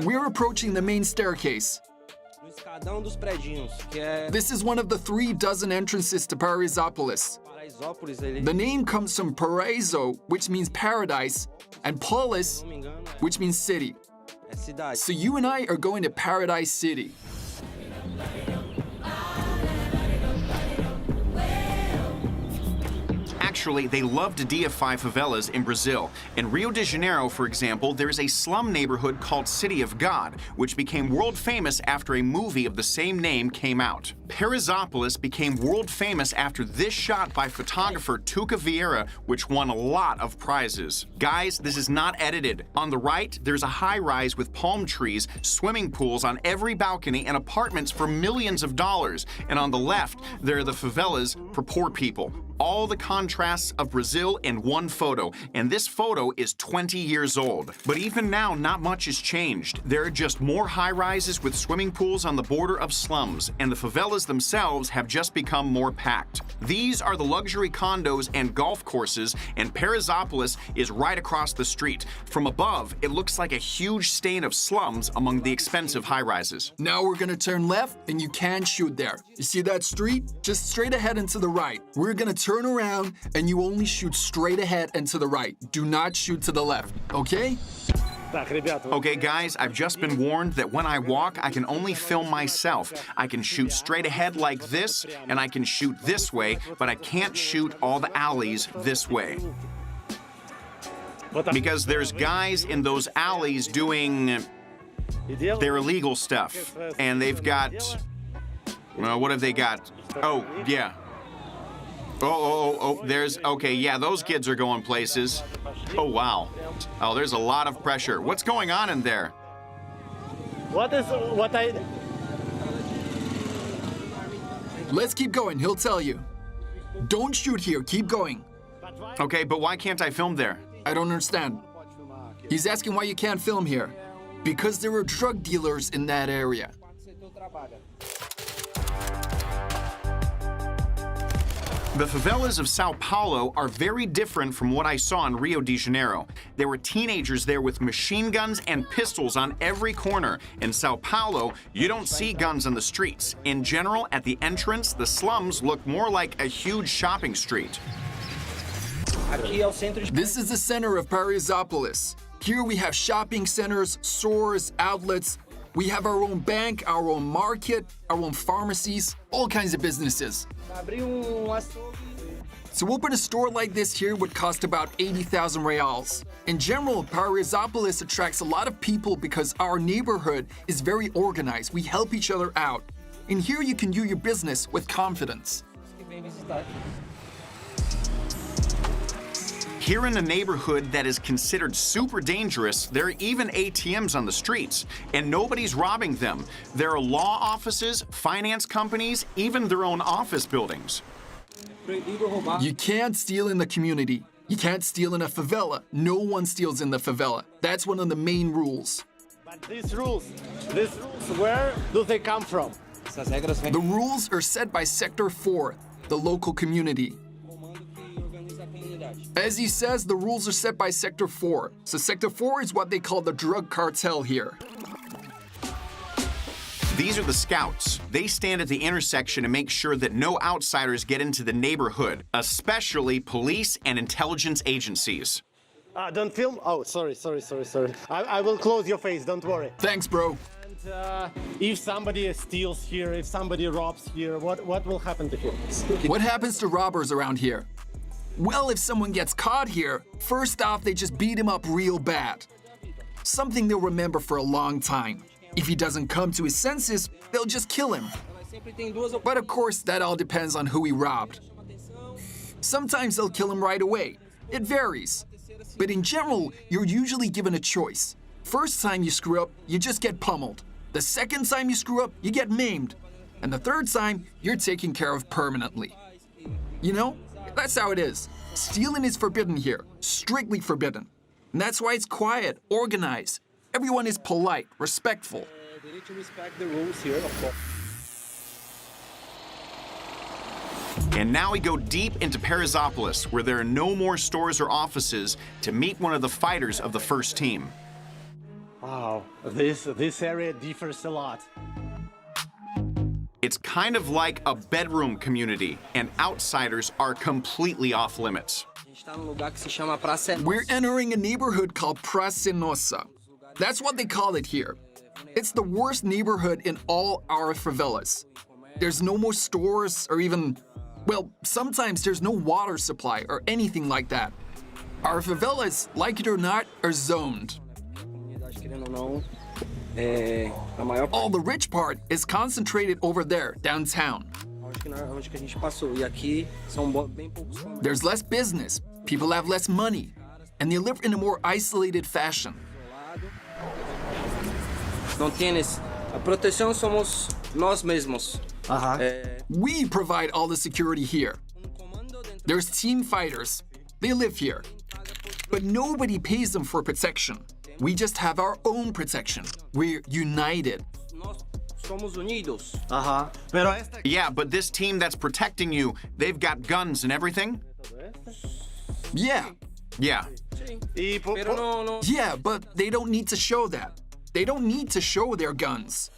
We're approaching the main staircase. This is one of the 36 entrances to Paraisopolis. The name comes from Paraiso, which means paradise, and polis, which means city. So you and I are going to Paradise City. Actually, they love to deify favelas in Brazil. In Rio de Janeiro, for example, there's a slum neighborhood called City of God, which became world famous after a movie of the same name came out. Paraisopolis became world famous after this shot by photographer Tuca Vieira, which won a lot of prizes. Guys, this is not edited. On the right, there's a high-rise with palm trees, swimming pools on every balcony, and apartments for millions of dollars. And on the left, there are the favelas for poor people. All the contrasts of Brazil in one photo, and this photo is 20 years old. But even now, not much has changed. There are just more high-rises with swimming pools on the border of slums, and the favelas themselves have just become more packed. These are the luxury condos and golf courses, and Paraisopolis is right across the street. From above, it looks like a huge stain of slums among the expensive high-rises. Now we're gonna turn left, and you can't shoot there. You see that street? Just straight ahead and to the right. We're gonna turn around, and you only shoot straight ahead and to the right. Do not shoot to the left, okay? Okay, guys, I've just been warned that when I walk, I can only film myself. I can shoot straight ahead like this, and I can shoot this way, but I can't shoot all the alleys this way. Because there's guys in those alleys doing their illegal stuff. And they've got, well, what have they got? Oh, yeah. There's, okay, yeah, those kids are going places. Oh, wow. Oh, there's a lot of pressure. What's going on in there? Let's keep going, he'll tell you. Don't shoot here, keep going. Okay, but why can't I film there? I don't understand. He's asking why you can't film here. Because there are drug dealers in that area. The favelas of São Paulo are very different from what I saw in Rio de Janeiro. There were teenagers there with machine guns and pistols on every corner. In São Paulo, you don't see guns on the streets. In general, at the entrance, the slums look more like a huge shopping street. This is the center of Paraisopolis. Here we have shopping centers, stores, outlets. We have our own bank, our own market, our own pharmacies, all kinds of businesses. To open a store like this here would cost about 80,000 reals. In general, Paraisopolis attracts a lot of people because our neighborhood is very organized. We help each other out. And here you can do your business with confidence. Here in a neighborhood that is considered super dangerous, there are even ATMs on the streets, and nobody's robbing them. There are law offices, finance companies, even their own office buildings. You can't steal in the community. You can't steal in a favela. No one steals in the favela. That's one of the main rules. But these rules, where do they come from? The rules are set by Sector 4, the local community. As he says, the rules are set by Sector 4. So Sector 4 is what they call the drug cartel here. These are the scouts. They stand at the intersection to make sure that no outsiders get into the neighborhood, especially police and intelligence agencies. Don't film? Oh, sorry. I will close your face, don't worry. Thanks, bro. And if somebody steals here, if somebody robs here, what will happen to him? What happens to robbers around here? Well, if someone gets caught here, first off, they just beat him up real bad. Something they'll remember for a long time. If he doesn't come to his senses, they'll just kill him. But of course, that all depends on who he robbed. Sometimes they'll kill him right away. It varies. But in general, you're usually given a choice. First time you screw up, you just get pummeled. The second time you screw up, you get maimed. And the third time, you're taken care of permanently. You know? That's how it is. Stealing is forbidden here, strictly forbidden. And that's why it's quiet, organized. Everyone is polite, respectful. They need to respect the rules here, of course. And now we go deep into Paraisopolis, where there are no more stores or offices, to meet one of the fighters of the first team. Wow, this area differs a lot. It's kind of like a bedroom community, and outsiders are completely off limits. We're entering a neighborhood called Praça Nossa. That's what they call it here. It's the worst neighborhood in all our favelas. There's no more stores or even, well, sometimes there's no water supply or anything like that. Our favelas, like it or not, are zoned. All the rich part is concentrated over there, downtown. There's less business, people have less money, and they live in a more isolated fashion. Não tienes. A proteção somos nós mesmos. We provide all the security here. There's team fighters. They live here. But nobody pays them for protection. We just have our own protection. We're united. Nós somos unidos. Yeah, but this team that's protecting you, they've got guns and everything? Yeah. Yeah. Pero no. Yeah, but they don't need to show that. They don't need to show their guns.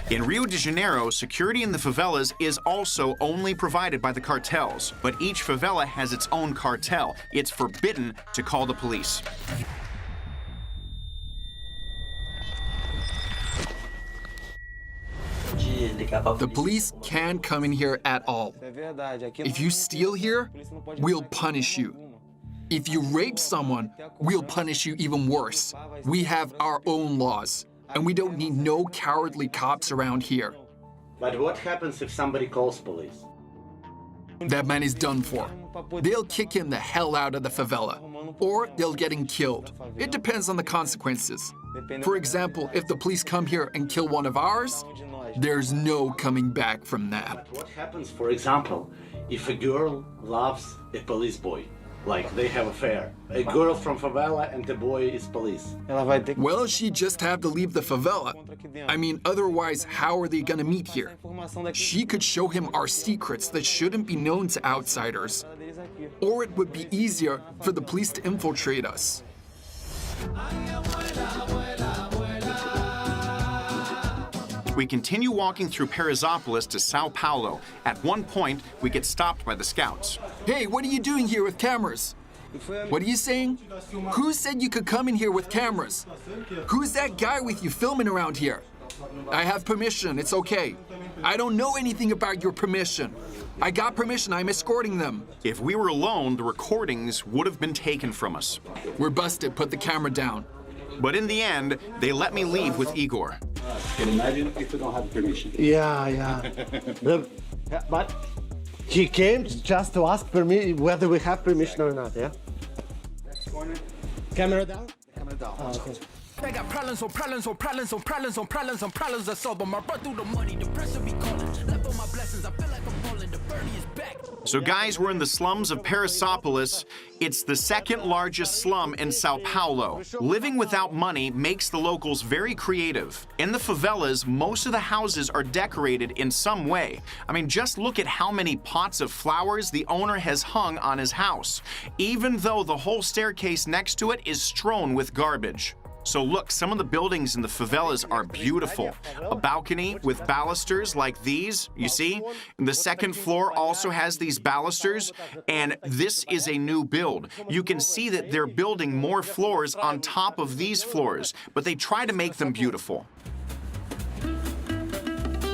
In Rio de Janeiro, security in the favelas is also only provided by the cartels, but each favela has its own cartel. It's forbidden to call the police. The police can't come in here at all. If you steal here, we'll punish you. If you rape someone, we'll punish you even worse. We have our own laws, and we don't need no cowardly cops around here. But what happens if somebody calls police? That man is done for. They'll kick him the hell out of the favela, or they'll get him killed. It depends on the consequences. For example, if the police come here and kill one of ours, there's no coming back from that. What happens, for example, if a girl loves a police boy? Like they have an affair. A girl from favela and the boy is police. Well, she just have to leave the favela. I mean, otherwise, how are they gonna meet here? She could show him our secrets that shouldn't be known to outsiders. Or it would be easier for the police to infiltrate us. We continue walking through Paraisopolis to São Paulo. At one point, we get stopped by the scouts. Hey, what are you doing here with cameras? What are you saying? Who said you could come in here with cameras? Who's that guy with you filming around here? I have permission, it's okay. I don't know anything about your permission. I got permission, I'm escorting them. If we were alone, the recordings would have been taken from us. We're busted, put the camera down. But in the end, they let me leave with Igor. Can imagine if we don't have permission. Yeah. But he came just to ask whether we have permission or not, yeah? Next corner. Camera down? Camera down. They got problems on problems on problems on problems on problems on problems. I solve them. I run through the money. The pressure be calling. Left on my blessings. I feel like I'm falling. The birdie is back. So guys, we're in the slums of Paraisopolis. It's the second largest slum in São Paulo. Living without money makes the locals very creative. In the favelas, most of the houses are decorated in some way. I mean, just look at how many pots of flowers the owner has hung on his house, even though the whole staircase next to it is strewn with garbage. So look, some of the buildings in the favelas are beautiful. A balcony with balusters like these, you see? And the second floor also has these balusters, and this is a new build. You can see that they're building more floors on top of these floors, but they try to make them beautiful.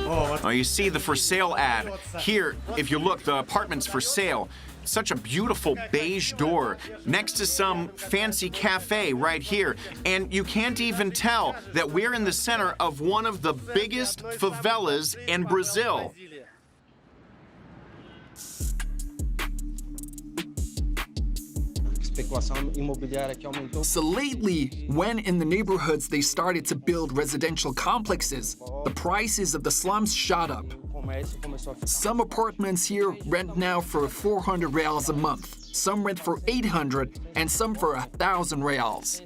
Oh, you see the for sale ad. Here, if you look, the apartment's for sale. Such a beautiful beige door next to some fancy cafe right here. And you can't even tell that we're in the center of one of the biggest favelas in Brazil. So lately, when in the neighborhoods they started to build residential complexes, the prices of the slums shot up. Some apartments here rent now for 400 reals a month, some rent for 800, and some for 1,000 reals.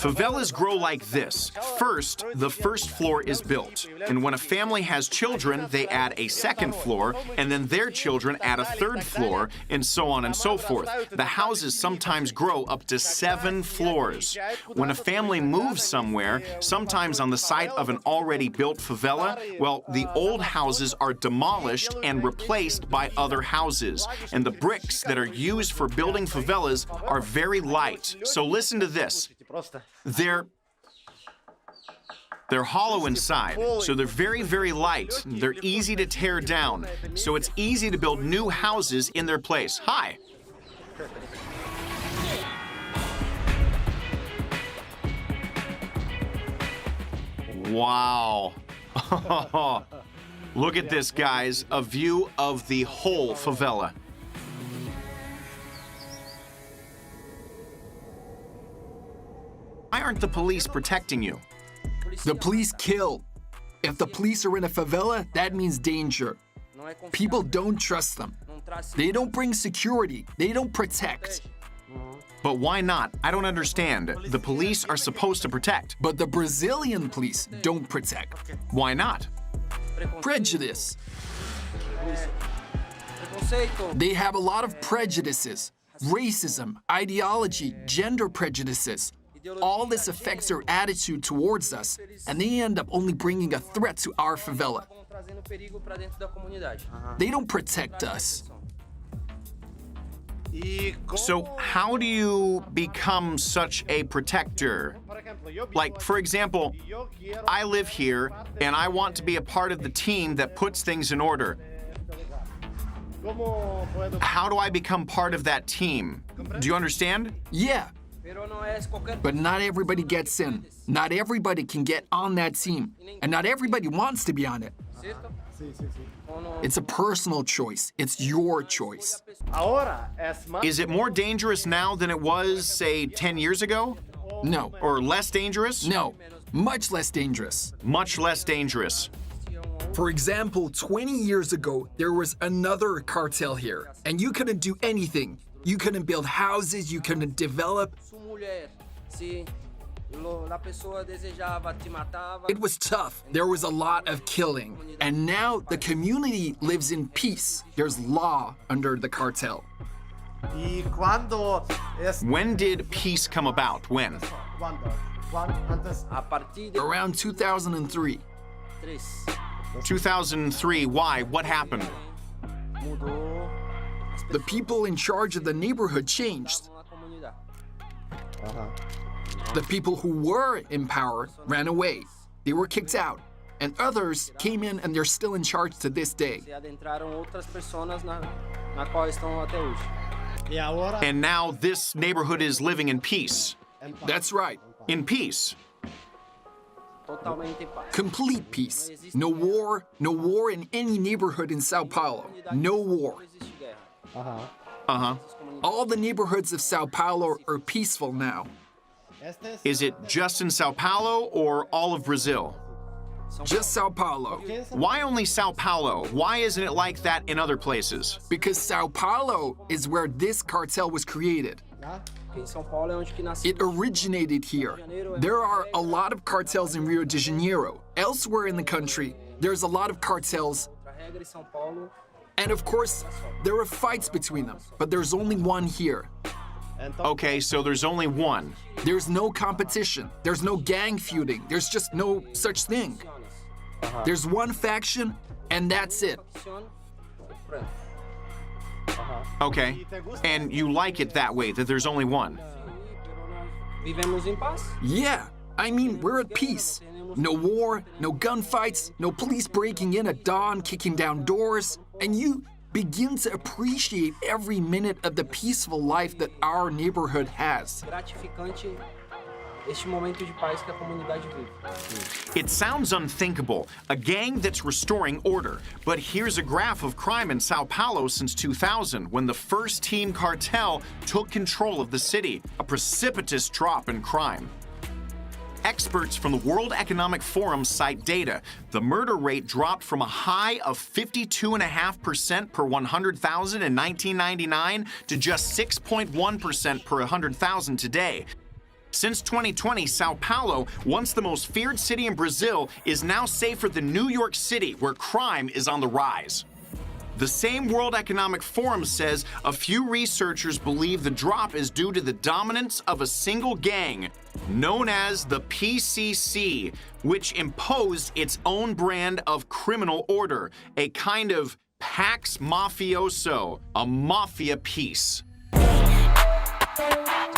Favelas grow like this. First, the first floor is built. And when a family has children, they add a second floor, and then their children add a third floor, and so on and so forth. The houses sometimes grow up to 7 floors. When a family moves somewhere, sometimes on the site of an already built favela, well, the old houses are demolished and replaced by other houses. And the bricks that are used for building favelas are very light. So listen to this. They're hollow inside, so they're very, very light. They're easy to tear down, so it's easy to build new houses in their place. Hi. Wow. Look at this, guys. A view of the whole favela. Why aren't the police protecting you? The police kill. If the police are in a favela, that means danger. People don't trust them. They don't bring security. They don't protect. But why not? I don't understand. The police are supposed to protect. But the Brazilian police don't protect. Why not? Prejudice. They have a lot of prejudices, racism, ideology, gender prejudices. All this affects their attitude towards us, and they end up only bringing a threat to our favela. They don't protect us. So how do you become such a protector? Like, for example, I live here, and I want to be a part of the team that puts things in order. How do I become part of that team? Do you understand? Yeah. But not everybody gets in. Not everybody can get on that team. And not everybody wants to be on it. It's a personal choice. It's your choice. Is it more dangerous now than it was, say, 10 years ago? No. Or less dangerous? No. Much less dangerous. Much less dangerous. For example, 20 years ago, there was another cartel here, and you couldn't do anything. You couldn't build houses, you couldn't develop. It was tough. There was a lot of killing. And now the community lives in peace. There's law under the cartel. When did peace come about? When? Around 2003. 2003. Why? What happened? The people in charge of the neighborhood changed. The people who were in power ran away. They were kicked out. And others came in and they're still in charge to this day. And now this neighborhood is living in peace. That's right. In peace. Complete peace. No war in any neighborhood in São Paulo. No war. All the neighborhoods of São Paulo are peaceful now. Is it just in São Paulo or all of Brazil? Just São Paulo. Why only São Paulo? Why isn't it like that in other places? Because São Paulo is where this cartel was created. It originated here. There are a lot of cartels in Rio de Janeiro. Elsewhere in the country, there's a lot of cartels. And of course, there are fights between them, but there's only one here. Okay, so there's only one. There's no competition. There's no gang feuding. There's just no such thing. There's one faction, and that's it. Okay, and you like it that way, that there's only one? Yeah, I mean, we're at peace. No war, no gunfights, no police breaking in at dawn, kicking down doors, and you begin to appreciate every minute of the peaceful life that our neighborhood has. It sounds unthinkable, a gang that's restoring order. But here's a graph of crime in Sao Paulo since 2000, when the first team cartel took control of the city, a precipitous drop in crime. Experts from the World Economic Forum cite data. The murder rate dropped from a high of 52.5% per 100,000 in 1999 to just 6.1% per 100,000 today. Since 2020, Sao Paulo, once the most feared city in Brazil, is now safer than New York City, where crime is on the rise. The same World Economic Forum says a few researchers believe the drop is due to the dominance of a single gang known as the PCC, which imposed its own brand of criminal order, a kind of Pax Mafioso, a mafia piece.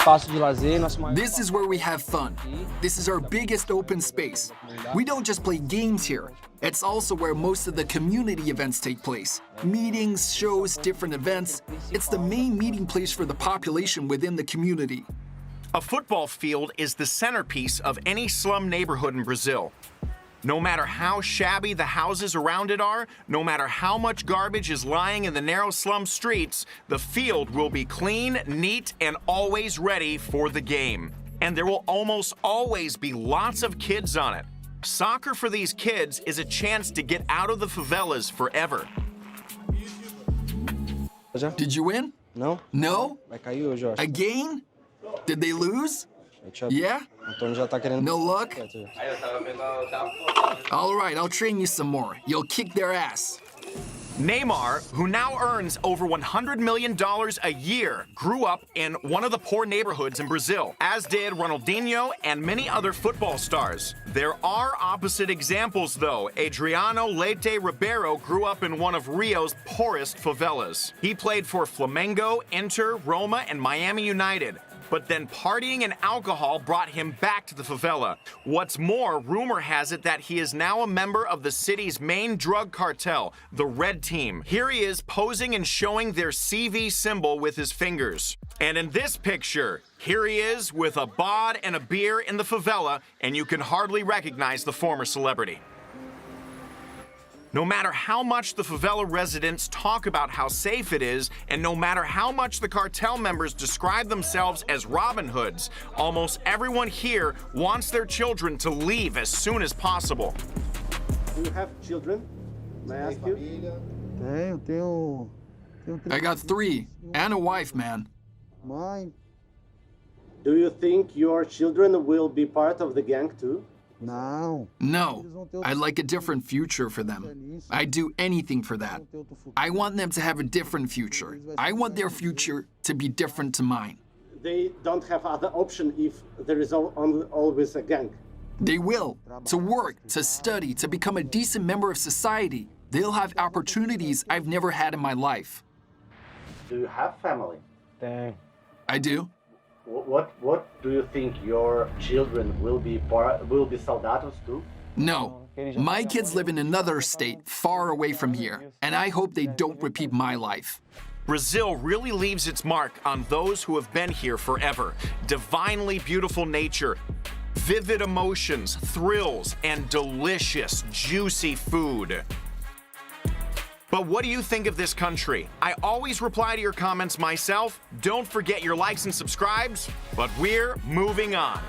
Espaço de lazer, nosso maior. This is where we have fun. This is our biggest open space. We don't just play games here. It's also where most of the community events take place. Meetings, shows, different events. It's the main meeting place for the population within the community. A football field is the centerpiece of any slum neighborhood in Brazil. No matter how shabby the houses around it are, no matter how much garbage is lying in the narrow slum streets, the field will be clean, neat, and always ready for the game. And there will almost always be lots of kids on it. Soccer for these kids is a chance to get out of the favelas forever. Did you win? Não? No? Vai cair hoje, eu acho. Again? Did they lose? Yeah? Antônio já tá querendo. No luck? All right, I'll train you some more. You'll kick their ass. Neymar, who now earns over $100 million a year, grew up in one of the poor neighborhoods in Brazil, as did Ronaldinho and many other football stars. There are opposite examples, though. Adriano Leite Ribeiro grew up in one of Rio's poorest favelas. He played for Flamengo, Inter, Roma, and Miami United. But then partying and alcohol brought him back to the favela. What's more, rumor has it that he is now a member of the city's main drug cartel, the Red Team. Here he is posing and showing their CV symbol with his fingers. And in this picture, here he is with a bod and a beer in the favela, and you can hardly recognize the former celebrity. No matter how much the favela residents talk about how safe it is, and no matter how much the cartel members describe themselves as Robin Hoods, almost everyone here wants their children to leave as soon as possible. Do you have children? May I ask you? Tenho I got 3 and a wife, man. mãe. Do you think your children will be part of the gang too? Não. No, I'd like a different future for them. I'd do anything for that. I want them to have a different future. I want their future to be different to mine. They don't have other option if there is always a gang. They will, to work, to study, to become a decent member of society. They'll have opportunities I've never had in my life. Do you have family? Tem. I do. What do you think your children will be soldados too? No, my kids live in another state far away from here, and I hope they don't repeat my life. Brazil really leaves its mark on those who have been here forever. Divinely beautiful nature, vivid emotions, thrills, and delicious, juicy food. But what do you think of this country? I always reply to your comments myself. Don't forget your likes and subscribes, but we're moving on.